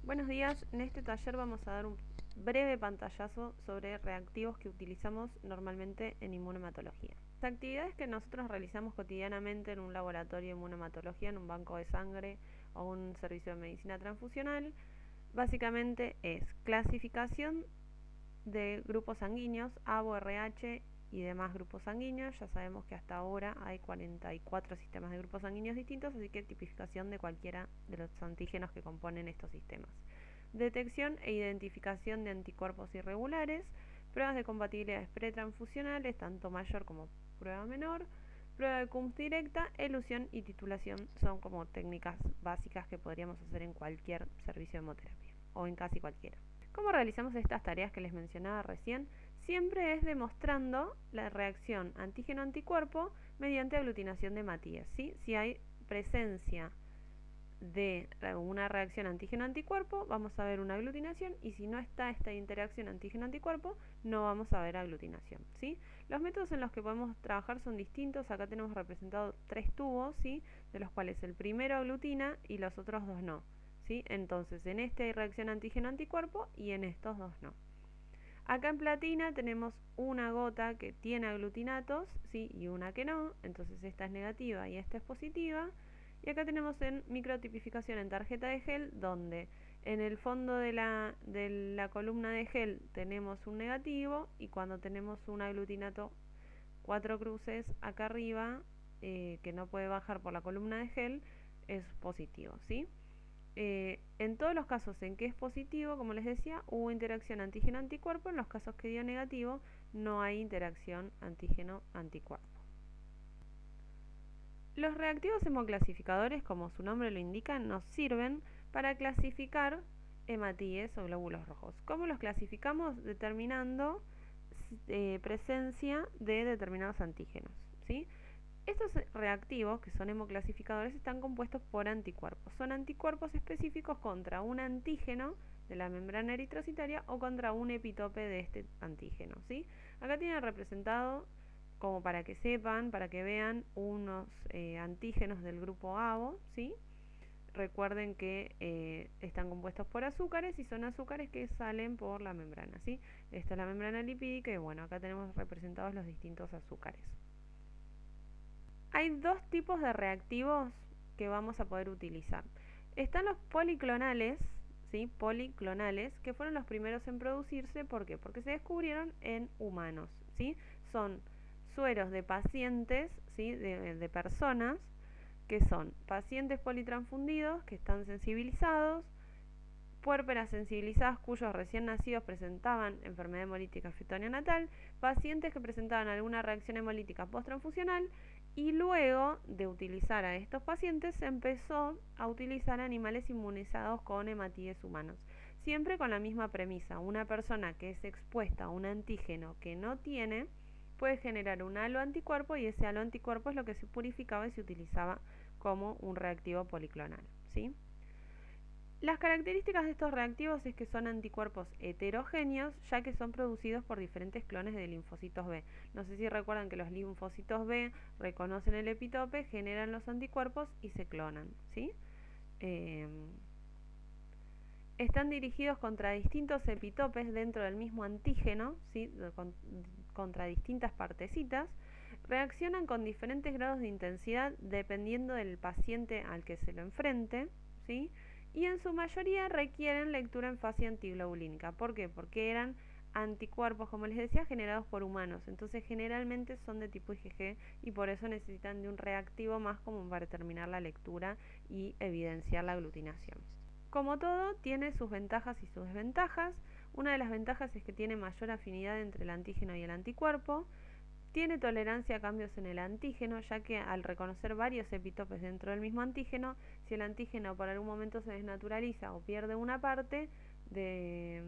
Buenos días, en este taller vamos a dar un breve pantallazo sobre reactivos que utilizamos normalmente en inmunohematología. Las actividades que nosotros realizamos cotidianamente en un laboratorio de inmunohematología, en un banco de sangre o un servicio de medicina transfusional, básicamente es clasificación de grupos sanguíneos, ABO, RH y demás grupos sanguíneos. Ya sabemos que hasta ahora hay 44 sistemas de grupos sanguíneos distintos, así que tipificación de cualquiera de los antígenos que componen estos sistemas. Detección e identificación de anticuerpos irregulares, pruebas de compatibilidades pretransfusionales, tanto mayor como prueba menor, prueba de CUMS directa, elusión y titulación son como técnicas básicas que podríamos hacer en cualquier servicio de hemoterapia o en casi cualquiera. ¿Cómo realizamos estas tareas que les mencionaba recién? Siempre es demostrando la reacción antígeno-anticuerpo mediante aglutinación de Matías, ¿sí? Si hay presencia de una reacción antígeno-anticuerpo, vamos a ver una aglutinación, y si no está esta interacción antígeno-anticuerpo, no vamos a ver aglutinación, ¿sí? Los métodos en los que podemos trabajar son distintos. Acá tenemos representados 3 tubos, ¿sí? De los cuales el primero aglutina y los otros 2 no, ¿sí? Entonces en este hay reacción antígeno-anticuerpo y en estos 2 no. Acá en platina tenemos una gota que tiene aglutinatos, ¿sí? Y una que no, entonces esta es negativa y esta es positiva. Y acá tenemos en microtipificación en tarjeta de gel, donde en el fondo de la columna de gel tenemos un negativo, y cuando tenemos un aglutinato 4 cruces acá arriba, que no puede bajar por la columna de gel, es positivo, ¿sí? En todos los casos en que es positivo, como les decía, hubo interacción antígeno-anticuerpo. En los casos que dio negativo, no hay interacción antígeno-anticuerpo. Los reactivos hemoclasificadores, como su nombre lo indica, nos sirven para clasificar hematíes o glóbulos rojos. ¿Cómo los clasificamos? Determinando presencia de determinados antígenos, ¿sí? Estos reactivos, que son hemoclasificadores, están compuestos por anticuerpos. Son anticuerpos específicos contra un antígeno de la membrana eritrocitaria o contra un epitope de este antígeno, ¿sí? Acá tienen representado, como para que sepan, para que vean, unos antígenos del grupo ABO, ¿sí? Recuerden que están compuestos por azúcares, y son azúcares que salen por la membrana, ¿sí? Esta es la membrana lipídica, y bueno, acá tenemos representados los distintos azúcares. Hay 2 tipos de reactivos que vamos a poder utilizar. Están los policlonales, ¿sí? Policlonales, que fueron los primeros en producirse. ¿Por qué? Porque se descubrieron en humanos, ¿sí? Son sueros de pacientes, ¿sí? de personas que son pacientes politransfundidos, que están sensibilizados, puérperas sensibilizadas cuyos recién nacidos presentaban enfermedad hemolítica feto-neonatal, pacientes que presentaban alguna reacción hemolítica posttransfusional. Y luego de utilizar a estos pacientes, se empezó a utilizar animales inmunizados con hematíes humanos. Siempre con la misma premisa: una persona que es expuesta a un antígeno que no tiene, puede generar un halo anticuerpo, y ese halo anticuerpo es lo que se purificaba y se utilizaba como un reactivo policlonal, ¿sí? Las características de estos reactivos es que son anticuerpos heterogéneos, ya que son producidos por diferentes clones de linfocitos B. No sé si recuerdan que los linfocitos B reconocen el epitope, generan los anticuerpos y se clonan, ¿sí? Están dirigidos contra distintos epitopes dentro del mismo antígeno, ¿sí? Contra distintas partecitas. Reaccionan con diferentes grados de intensidad dependiendo del paciente al que se lo enfrente, ¿sí? Y en su mayoría requieren lectura en fase antiglobulínica. ¿Por qué? Porque eran anticuerpos, como les decía, generados por humanos. Entonces generalmente son de tipo IgG, y por eso necesitan de un reactivo más común para determinar la lectura y evidenciar la aglutinación. Como todo, tiene sus ventajas y sus desventajas. Una de las ventajas es que tiene mayor afinidad entre el antígeno y el anticuerpo. Tiene tolerancia a cambios en el antígeno, ya que al reconocer varios epitopes dentro del mismo antígeno, si el antígeno por algún momento se desnaturaliza o pierde una parte de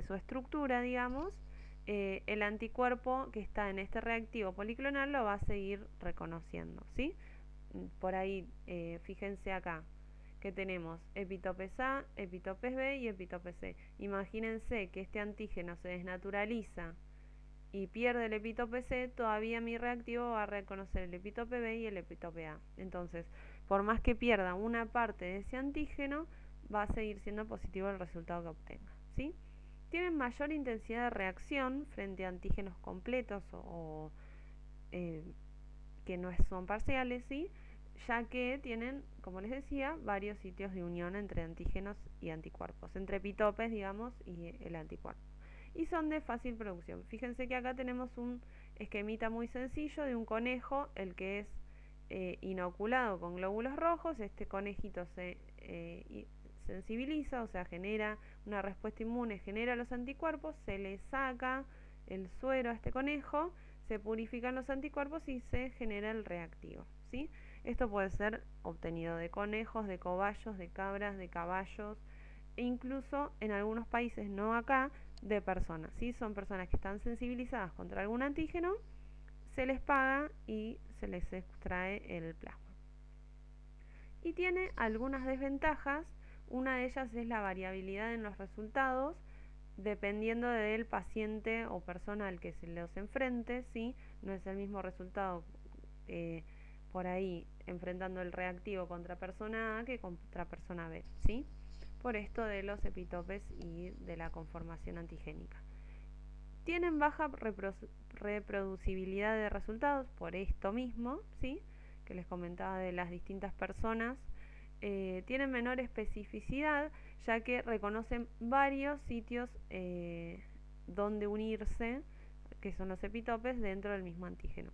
su estructura, digamos, el anticuerpo que está en este reactivo policlonal lo va a seguir reconociendo, ¿sí? Por ahí, fíjense acá que tenemos epitopes A, epitopes B y epitopes C. Imagínense que este antígeno se desnaturaliza y pierde el epitope C, todavía mi reactivo va a reconocer el epitope B y el epitope A. Entonces, por más que pierda una parte de ese antígeno, va a seguir siendo positivo el resultado que obtenga, ¿sí? Tienen mayor intensidad de reacción frente a antígenos completos o que no son parciales, ¿sí? Ya que tienen, como les decía, varios sitios de unión entre antígenos y anticuerpos, entre epitopes, digamos, y el anticuerpo. Y son de fácil producción. Fíjense que acá tenemos un esquemita muy sencillo de un conejo, el que es inoculado con glóbulos rojos. Este conejito se sensibiliza, o sea, genera una respuesta inmune, genera los anticuerpos, se le saca el suero a este conejo, se purifican los anticuerpos y se genera el reactivo, ¿sí? Esto puede ser obtenido de conejos, de cobayos, de cabras, de caballos e incluso en algunos países, no acá, de personas, ¿sí? Son personas que están sensibilizadas contra algún antígeno, se les paga y se les extrae el plasma. Y tiene algunas desventajas. Una de ellas es la variabilidad en los resultados, dependiendo del paciente o persona al que se los enfrente, ¿sí? No es el mismo resultado por ahí enfrentando el reactivo contra persona A que contra persona B, ¿sí? Por esto de los epitopes y de la conformación antigénica. Tienen baja reproducibilidad de resultados por esto mismo, ¿sí? Que les comentaba de las distintas personas. Tienen menor especificidad, ya que reconocen varios sitios donde unirse, que son los epitopes, dentro del mismo antígeno.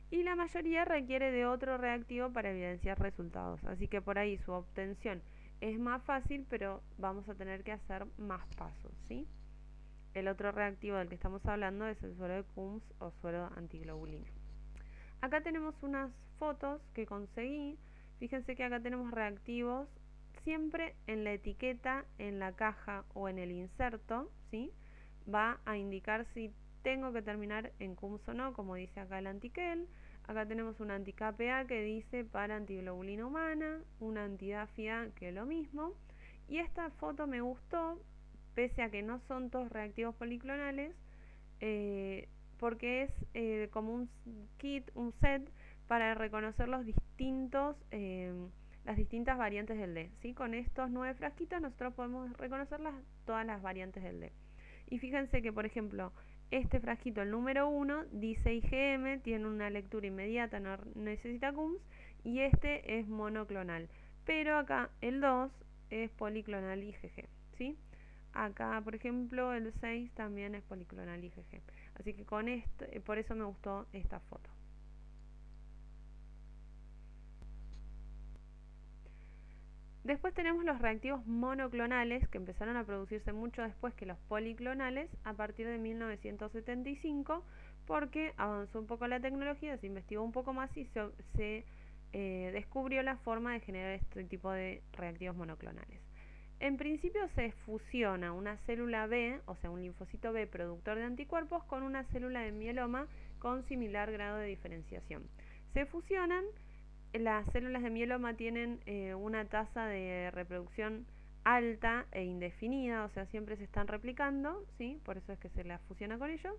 Y la mayoría requiere de otro reactivo para evidenciar resultados, así que por ahí su obtención es más fácil, pero vamos a tener que hacer más pasos, ¿sí? El otro reactivo del que estamos hablando es el suero de Coombs o suero antiglobulina. Acá tenemos unas fotos que conseguí. Fíjense que acá tenemos reactivos siempre en la etiqueta, en la caja o en el inserto, ¿sí? Va a indicar si tengo que terminar en Coombs o no, como dice acá el antiquel. Acá tenemos un anti-KPA que dice para antiglobulina humana, una anti-DAFIA que es lo mismo. Y esta foto me gustó, pese a que no son todos reactivos policlonales, porque es como un kit, un set para reconocer los distintos, las distintas variantes del D, ¿sí? Con estos 9 frasquitos nosotros podemos reconocer todas las variantes del D. Y fíjense que, por ejemplo, este frasquito, el número 1, dice IgM, tiene una lectura inmediata, no necesita Coombs, y este es monoclonal. Pero acá el 2 es policlonal IgG, ¿sí? Acá, por ejemplo, el 6 también es policlonal IgG. Así que con esto, por eso me gustó esta foto. Después tenemos los reactivos monoclonales, que empezaron a producirse mucho después que los policlonales, a partir de 1975, porque avanzó un poco la tecnología, se investigó un poco más y se descubrió la forma de generar este tipo de reactivos monoclonales. En principio se fusiona una célula B, o sea un linfocito B productor de anticuerpos, con una célula de mieloma con similar grado de diferenciación. Se fusionan. Las células de mieloma tienen una tasa de reproducción alta e indefinida, o sea, siempre se están replicando, ¿sí? Por eso es que se las fusiona con ellos,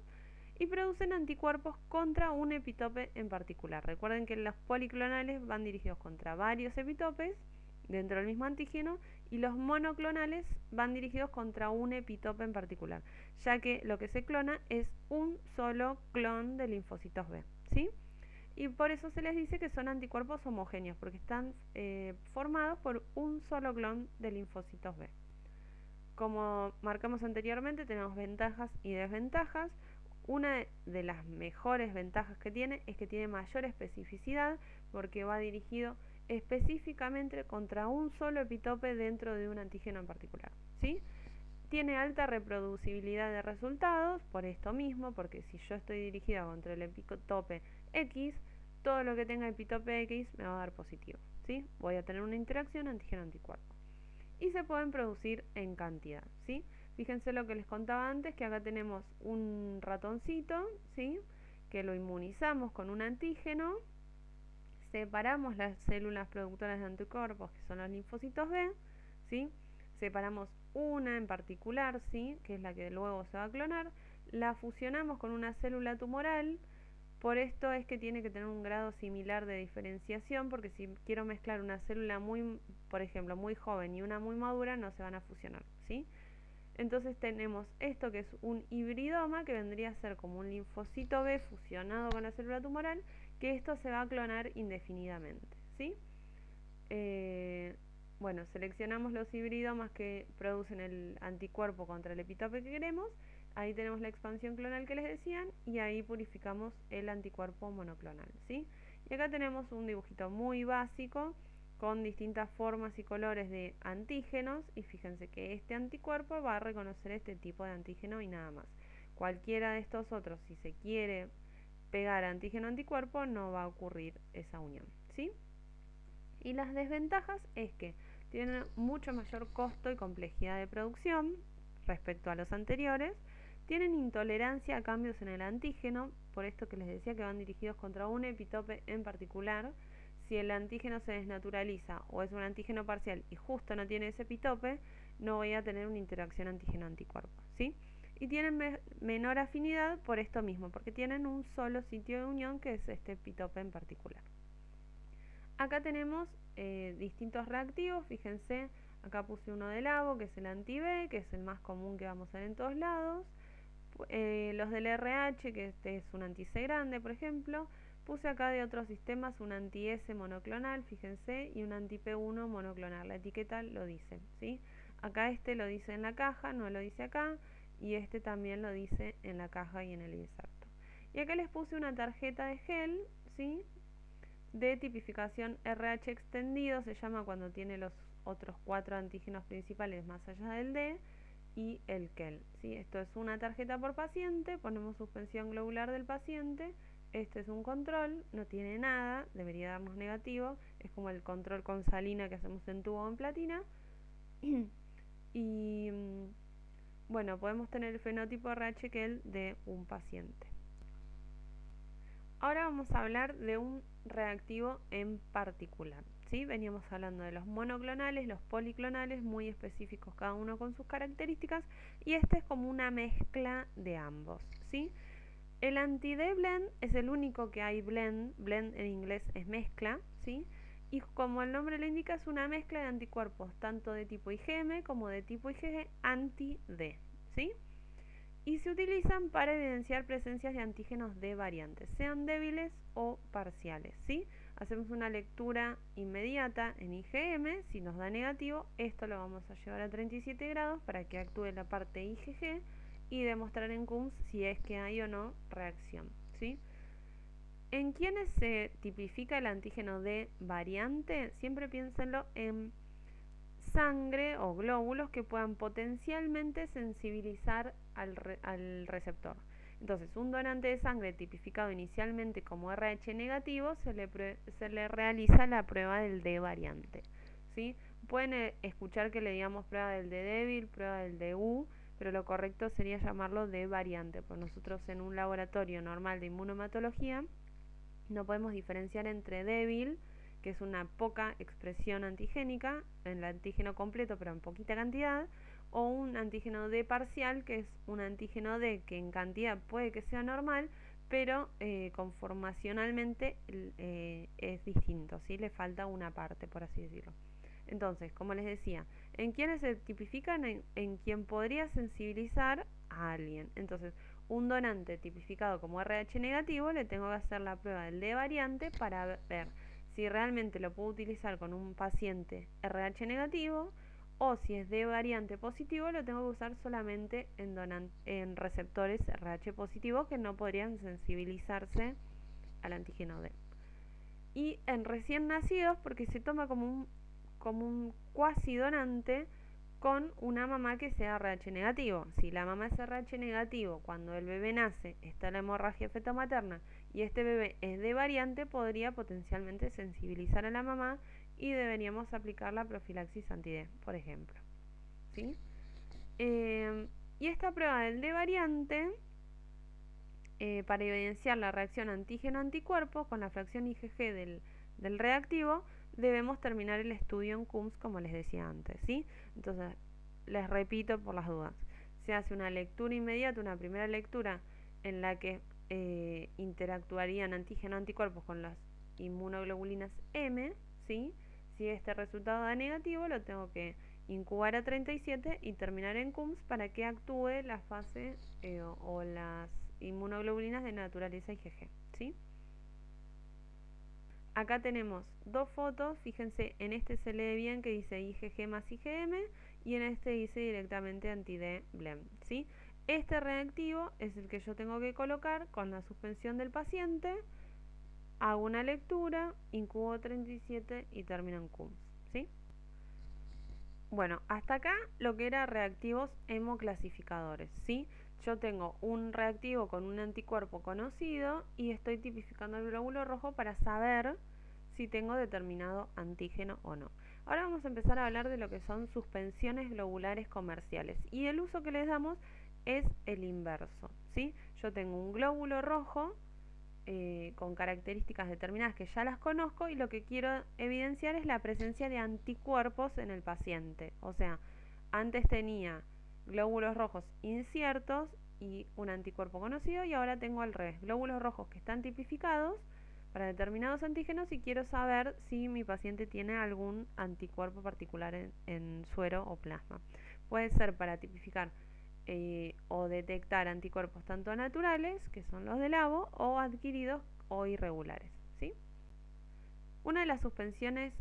y producen anticuerpos contra un epitope en particular. Recuerden que los policlonales van dirigidos contra varios epitopes dentro del mismo antígeno, y los monoclonales van dirigidos contra un epitope en particular, ya que lo que se clona es un solo clon de linfocitos B, ¿sí? Y por eso se les dice que son anticuerpos homogéneos, porque están formados por un solo clon de linfocitos B. Como marcamos anteriormente, tenemos ventajas y desventajas. Una de las mejores ventajas que tiene es que tiene mayor especificidad, porque va dirigido específicamente contra un solo epitope dentro de un antígeno en particular, ¿sí? Tiene alta reproducibilidad de resultados, por esto mismo, porque si yo estoy dirigida contra el epitope X, todo lo que tenga epitope X me va a dar positivo, ¿sí? Voy a tener una interacción antígeno-anticuerpo. Y se pueden producir en cantidad, ¿sí? Fíjense lo que les contaba antes, que acá tenemos un ratoncito, ¿sí? Que lo inmunizamos con un antígeno, separamos las células productoras de anticuerpos, que son los linfocitos B, ¿sí? Separamos una en particular, ¿sí? Que es la que luego se va a clonar, la fusionamos con una célula tumoral, Por esto es que tiene que tener un grado similar de diferenciación, porque si quiero mezclar una célula muy, por ejemplo, muy joven y una muy madura, no se van a fusionar, ¿sí? Entonces tenemos esto que es un hibridoma, que vendría a ser como un linfocito B fusionado con la célula tumoral, que esto se va a clonar indefinidamente, ¿sí? Bueno, seleccionamos los hibridomas que producen el anticuerpo contra el epitope que queremos. Ahí tenemos la expansión clonal que les decían y ahí purificamos el anticuerpo monoclonal, ¿sí? Y acá tenemos un dibujito muy básico con distintas formas y colores de antígenos y fíjense que este anticuerpo va a reconocer este tipo de antígeno y nada más. Cualquiera de estos otros, si se quiere pegar antígeno-anticuerpo, no va a ocurrir esa unión, ¿sí? Y las desventajas es que tienen mucho mayor costo y complejidad de producción respecto a los anteriores, tienen intolerancia a cambios en el antígeno, por esto que les decía que van dirigidos contra un epitope en particular. Si el antígeno se desnaturaliza o es un antígeno parcial y justo no tiene ese epitope, no voy a tener una interacción antígeno-anticuerpo, ¿sí? Y tienen menor afinidad por esto mismo, porque tienen un solo sitio de unión que es este epitope en particular. Acá tenemos distintos reactivos, fíjense, acá puse uno del ABO, que es el anti-B, que es el más común que vamos a ver en todos lados. Los del RH, que este es un anti-C grande, por ejemplo. Puse acá de otros sistemas un anti-S monoclonal, fíjense, y un anti-P1 monoclonal. La etiqueta lo dice, ¿sí? Acá este lo dice en la caja, no lo dice acá, y este también lo dice en la caja y en el inserto. Y acá les puse una tarjeta de gel, ¿sí? De tipificación RH extendido, se llama cuando tiene los otros 4 antígenos principales más allá del D y el KEL, ¿sí? Esto es una tarjeta por paciente, ponemos suspensión globular del paciente, este es un control, no tiene nada, debería darnos negativo, es como el control con salina que hacemos en tubo o en platina. Y bueno, podemos tener el fenotipo RH KEL de un paciente. Ahora vamos a hablar de un reactivo en particular, ¿sí? Veníamos hablando de los monoclonales, los policlonales, muy específicos cada uno con sus características, y este es como una mezcla de ambos, ¿sí? El anti-D blend es el único que hay blend en inglés es mezcla, ¿sí? Y como el nombre lo indica, es una mezcla de anticuerpos, tanto de tipo IgM como de tipo IgG anti-D, ¿sí? Y se utilizan para evidenciar presencias de antígenos de variantes, sean débiles o parciales, ¿sí? Hacemos una lectura inmediata en IgM, si nos da negativo, esto lo vamos a llevar a 37 grados para que actúe la parte IgG y demostrar en CUMS si es que hay o no reacción, ¿sí? ¿En quiénes se tipifica el antígeno de variante? Siempre piénsenlo en sangre o glóbulos que puedan potencialmente sensibilizar al receptor. Entonces, un donante de sangre tipificado inicialmente como RH negativo se le realiza la prueba del D variante, ¿sí? Pueden escuchar que le digamos prueba del D débil, prueba del DU, pero lo correcto sería llamarlo D variante, porque nosotros en un laboratorio normal de inmunohematología no podemos diferenciar entre débil, que es una poca expresión antigénica, en el antígeno completo pero en poquita cantidad, o un antígeno D parcial, que es un antígeno D que en cantidad puede que sea normal, pero conformacionalmente es distinto, ¿sí? Le falta una parte, por así decirlo. Entonces, como les decía, ¿en quiénes se tipifican? En quien podría sensibilizar a alguien. Entonces, un donante tipificado como RH negativo, le tengo que hacer la prueba del D variante para ver si realmente lo puedo utilizar con un paciente RH negativo, o si es D variante positivo, lo tengo que usar solamente en receptores RH positivos que no podrían sensibilizarse al antígeno D. Y en recién nacidos, porque se toma como un cuasi donante con una mamá que sea RH negativo. Si la mamá es RH negativo, cuando el bebé nace, está la hemorragia fetomaterna y este bebé es de variante, podría potencialmente sensibilizar a la mamá y deberíamos aplicar la profilaxis anti-D, por ejemplo, ¿sí? Y esta prueba del D variante, para evidenciar la reacción antígeno-anticuerpo con la fracción IgG del reactivo, debemos terminar el estudio en CUMS, como les decía antes, ¿sí? Entonces, les repito por las dudas. Se hace una lectura inmediata, una primera lectura en la que interactuarían antígeno-anticuerpos con las inmunoglobulinas M, ¿sí? Si este resultado da negativo, lo tengo que incubar a 37 y terminar en CUMS para que actúe la fase o las inmunoglobulinas de naturaleza IgG, ¿sí? Acá tenemos dos fotos, fíjense, en este se lee bien que dice IgG más IgM y en este dice directamente anti-D BLEM, ¿sí? Este reactivo es el que yo tengo que colocar con la suspensión del paciente, hago una lectura, incubo 37 y termino en CUMS, ¿sí? Bueno, hasta acá lo que era reactivos hemoclasificadores, ¿sí? Yo tengo un reactivo con un anticuerpo conocido y estoy tipificando el glóbulo rojo para saber si tengo determinado antígeno o no. Ahora vamos a empezar a hablar de lo que son suspensiones globulares comerciales y el uso que les damos es el inverso, ¿sí? Yo tengo un glóbulo rojo con características determinadas que ya las conozco y lo que quiero evidenciar es la presencia de anticuerpos en el paciente. O sea, antes tenía glóbulos rojos inciertos y un anticuerpo conocido y ahora tengo al revés, glóbulos rojos que están tipificados para determinados antígenos y quiero saber si mi paciente tiene algún anticuerpo particular en suero o plasma. Puede ser para tipificar o detectar anticuerpos tanto naturales, que son los del ABO, o adquiridos o irregulares, ¿sí? Una de las suspensiones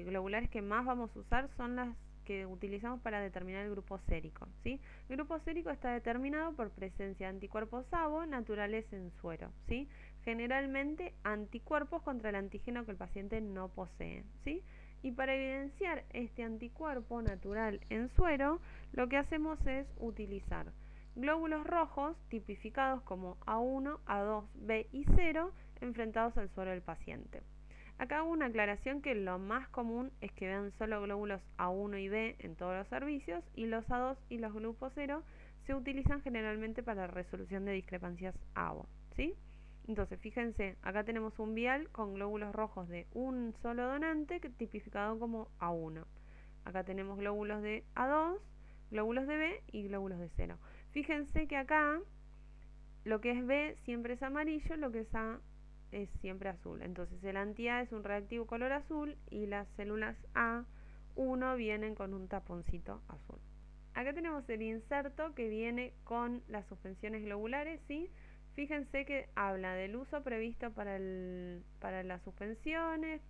globulares que más vamos a usar son las que utilizamos para determinar el grupo sérico, ¿sí? El grupo sérico está determinado por presencia de anticuerpos ABO naturales en suero, ¿sí? Generalmente anticuerpos contra el antígeno que el paciente no posee, ¿sí? Y para evidenciar este anticuerpo natural en suero, lo que hacemos es utilizar glóbulos rojos tipificados como A1, A2, B y 0 enfrentados al suero del paciente. Acá hago una aclaración que lo más común es que vean solo glóbulos A1 y B en todos los servicios y los A2 y los grupos 0 se utilizan generalmente para la resolución de discrepancias ABO, ¿sí? Entonces, fíjense, acá tenemos un vial con glóbulos rojos de un solo donante tipificado como A1. Acá tenemos glóbulos de A2, glóbulos de B y glóbulos de 0. Fíjense que acá lo que es B siempre es amarillo, lo que es A es siempre azul. Entonces el anti-A es un reactivo color azul y las células A1 vienen con un taponcito azul. Acá tenemos el inserto que viene con las suspensiones globulares, ¿sí? Fíjense que habla del uso previsto para las suspensiones,